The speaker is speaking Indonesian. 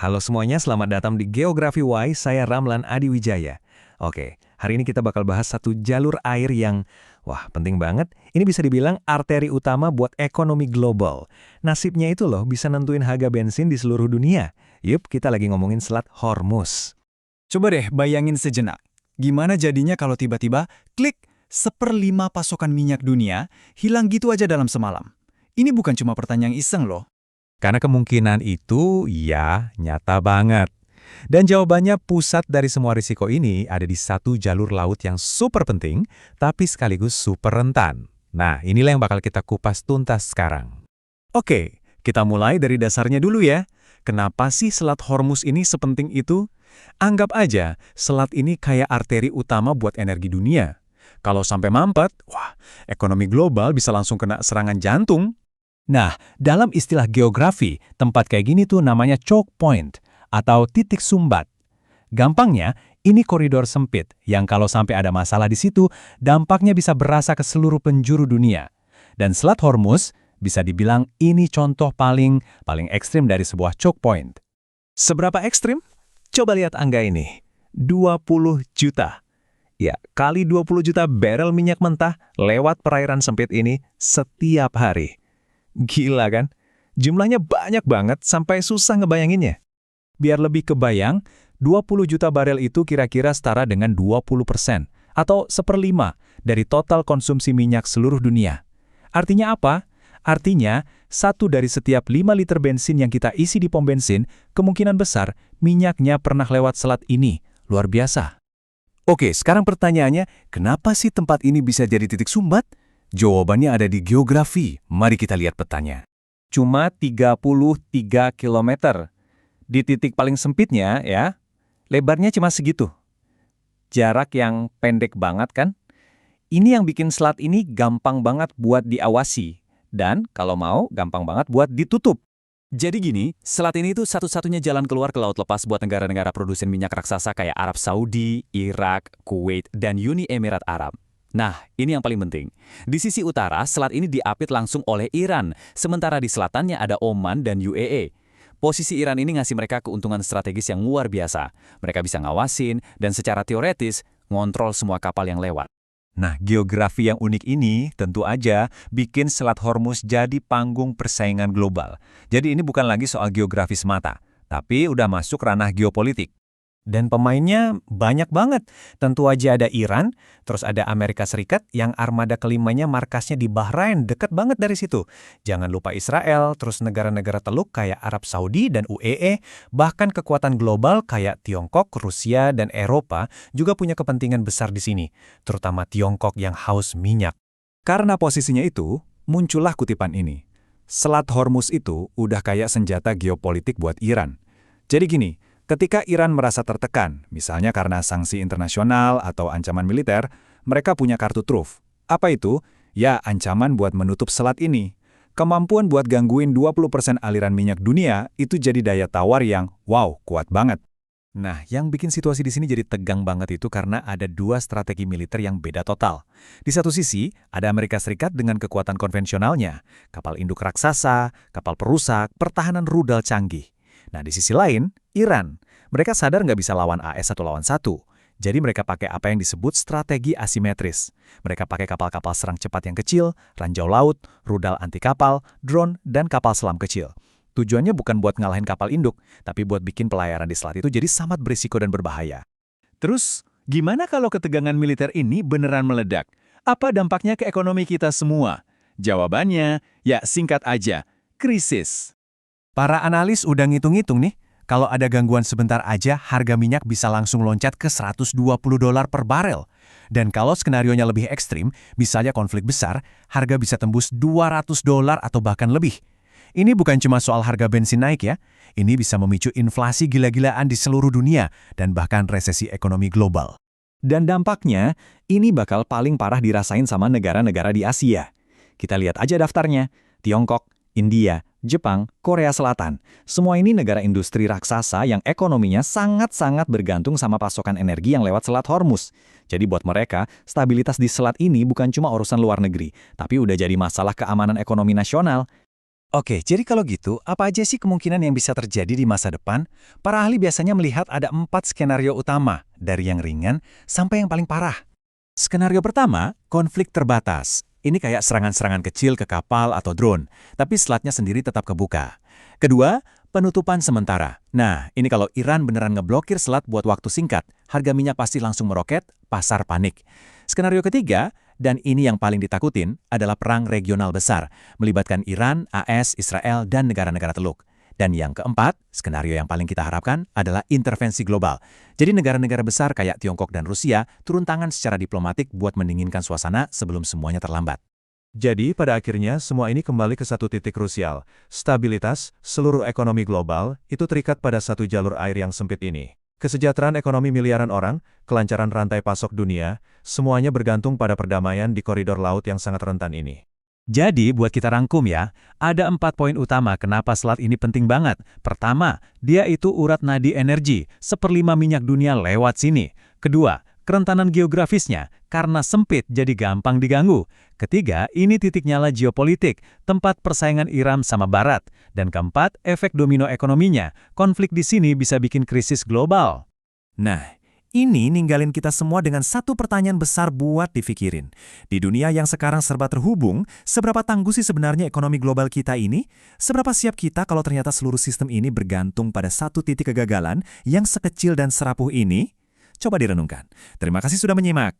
Halo semuanya, selamat datang di Geografi Y, saya Ramlan Adiwijaya. Oke, hari ini kita bakal bahas satu jalur air yang, wah penting banget. Ini bisa dibilang arteri utama buat ekonomi global. Nasibnya itu loh bisa nentuin harga bensin di seluruh dunia. Yup, kita lagi ngomongin Selat Hormuz. Coba deh bayangin sejenak. Gimana jadinya kalau tiba-tiba klik 1/5 pasokan minyak dunia hilang gitu aja dalam semalam? Ini bukan cuma pertanyaan iseng loh. Karena kemungkinan itu, ya, nyata banget. Dan jawabannya pusat dari semua risiko ini ada di satu jalur laut yang super penting, tapi sekaligus super rentan. Nah, inilah yang bakal kita kupas tuntas sekarang. Oke, kita mulai dari dasarnya dulu ya. Kenapa sih Selat Hormuz ini sepenting itu? Anggap aja, selat ini kayak arteri utama buat energi dunia. Kalau sampai mampet, wah, ekonomi global bisa langsung kena serangan jantung. Nah, dalam istilah geografi, tempat kayak gini tuh namanya choke point atau titik sumbat. Gampangnya, ini koridor sempit yang kalau sampai ada masalah di situ, dampaknya bisa berasa ke seluruh penjuru dunia. Dan Selat Hormuz bisa dibilang ini contoh paling ekstrim dari sebuah choke point. Seberapa ekstrim? Coba lihat angka ini, 20 juta. Ya, kali 20 juta barel minyak mentah lewat perairan sempit ini setiap hari. Gila kan? Jumlahnya banyak banget sampai susah ngebayanginnya. Biar lebih kebayang, 20 juta barel itu kira-kira setara dengan 20% atau 1/5 dari total konsumsi minyak seluruh dunia. Artinya apa? Artinya, 1 dari setiap 5 liter bensin yang kita isi di pom bensin, kemungkinan besar minyaknya pernah lewat selat ini. Luar biasa. Oke, sekarang pertanyaannya, kenapa sih tempat ini bisa jadi titik sumbat? Jawabannya ada di geografi. Mari kita lihat petanya. Cuma 33 kilometer. Di titik paling sempitnya ya, lebarnya cuma segitu. Jarak yang pendek banget kan? Ini yang bikin selat ini gampang banget buat diawasi. Dan kalau mau, gampang banget buat ditutup. Jadi gini, selat ini tuh satu-satunya jalan keluar ke laut lepas buat negara-negara produsen minyak raksasa kayak Arab Saudi, Irak, Kuwait, dan Uni Emirat Arab. Nah, ini yang paling penting. Di sisi utara, selat ini diapit langsung oleh Iran, sementara di selatannya ada Oman dan UAE. Posisi Iran ini ngasih mereka keuntungan strategis yang luar biasa. Mereka bisa ngawasin dan secara teoretis ngontrol semua kapal yang lewat. Nah, geografi yang unik ini tentu aja bikin Selat Hormuz jadi panggung persaingan global. Jadi ini bukan lagi soal geografi semata, tapi udah masuk ranah geopolitik. Dan pemainnya banyak banget. Tentu aja ada Iran, terus ada Amerika Serikat yang armada kelimanya markasnya di Bahrain, deket banget dari situ. Jangan lupa Israel, terus negara-negara teluk kayak Arab Saudi dan UAE, bahkan kekuatan global kayak Tiongkok, Rusia, dan Eropa juga punya kepentingan besar di sini, terutama Tiongkok yang haus minyak. Karena posisinya itu, muncullah kutipan ini. Selat Hormuz itu udah kayak senjata geopolitik buat Iran. Jadi gini, ketika Iran merasa tertekan, misalnya karena sanksi internasional atau ancaman militer, mereka punya kartu truf. Apa itu? Ya, ancaman buat menutup selat ini. Kemampuan buat gangguin 20% aliran minyak dunia itu jadi daya tawar yang, wow, kuat banget. Nah, yang bikin situasi di sini jadi tegang banget itu karena ada dua strategi militer yang beda total. Di satu sisi, ada Amerika Serikat dengan kekuatan konvensionalnya, kapal induk raksasa, kapal perusak, pertahanan rudal canggih. Nah, di sisi lain, Iran. Mereka sadar nggak bisa lawan AS satu lawan satu. Jadi mereka pakai apa yang disebut strategi asimetris. Mereka pakai kapal-kapal serang cepat yang kecil, ranjau laut, rudal anti kapal, drone, dan kapal selam kecil. Tujuannya bukan buat ngalahin kapal induk, tapi buat bikin pelayaran di selat itu jadi sangat berisiko dan berbahaya. Terus, gimana kalau ketegangan militer ini beneran meledak? Apa dampaknya ke ekonomi kita semua? Jawabannya, ya singkat aja, krisis. Para analis udah ngitung-ngitung nih, kalau ada gangguan sebentar aja, harga minyak bisa langsung loncat ke $120 per barel. Dan kalau skenarionya lebih ekstrim, misalnya konflik besar, harga bisa tembus $200 atau bahkan lebih. Ini bukan cuma soal harga bensin naik ya, ini bisa memicu inflasi gila-gilaan di seluruh dunia dan bahkan resesi ekonomi global. Dan dampaknya, ini bakal paling parah dirasain sama negara-negara di Asia. Kita lihat aja daftarnya, Tiongkok, India, Jepang, Korea Selatan. Semua ini negara industri raksasa yang ekonominya sangat-sangat bergantung sama pasokan energi yang lewat Selat Hormuz. Jadi buat mereka, stabilitas di selat ini bukan cuma urusan luar negeri, tapi udah jadi masalah keamanan ekonomi nasional. Oke, jadi kalau gitu, apa aja sih kemungkinan yang bisa terjadi di masa depan? Para ahli biasanya melihat ada 4 skenario utama, dari yang ringan sampai yang paling parah. Skenario pertama, konflik terbatas. Ini kayak serangan-serangan kecil ke kapal atau drone, tapi selatnya sendiri tetap kebuka. Kedua, penutupan sementara. Nah, ini kalau Iran beneran ngeblokir selat buat waktu singkat, harga minyak pasti langsung meroket, pasar panik. Skenario ketiga, dan ini yang paling ditakutin, adalah perang regional besar, melibatkan Iran, AS, Israel, dan negara-negara Teluk. Dan yang keempat, skenario yang paling kita harapkan adalah intervensi global. Jadi negara-negara besar kayak Tiongkok dan Rusia turun tangan secara diplomatik buat mendinginkan suasana sebelum semuanya terlambat. Jadi, pada akhirnya semua ini kembali ke satu titik krusial. Stabilitas, seluruh ekonomi global, itu terikat pada satu jalur air yang sempit ini. Kesejahteraan ekonomi miliaran orang, kelancaran rantai pasok dunia, semuanya bergantung pada perdamaian di koridor laut yang sangat rentan ini. Jadi, buat kita rangkum ya, ada 4 poin utama kenapa selat ini penting banget. Pertama, dia itu urat nadi energi, 1/5 minyak dunia lewat sini. Kedua, kerentanan geografisnya, karena sempit jadi gampang diganggu. Ketiga, ini titik nyala geopolitik, tempat persaingan Iran sama Barat. Dan keempat, efek domino ekonominya, konflik di sini bisa bikin krisis global. Nah, ini ninggalin kita semua dengan satu pertanyaan besar buat dipikirin. Di dunia yang sekarang serba terhubung, seberapa tangguh sih sebenarnya ekonomi global kita ini? Seberapa siap kita kalau ternyata seluruh sistem ini bergantung pada satu titik kegagalan yang sekecil dan serapuh ini? Coba direnungkan. Terima kasih sudah menyimak.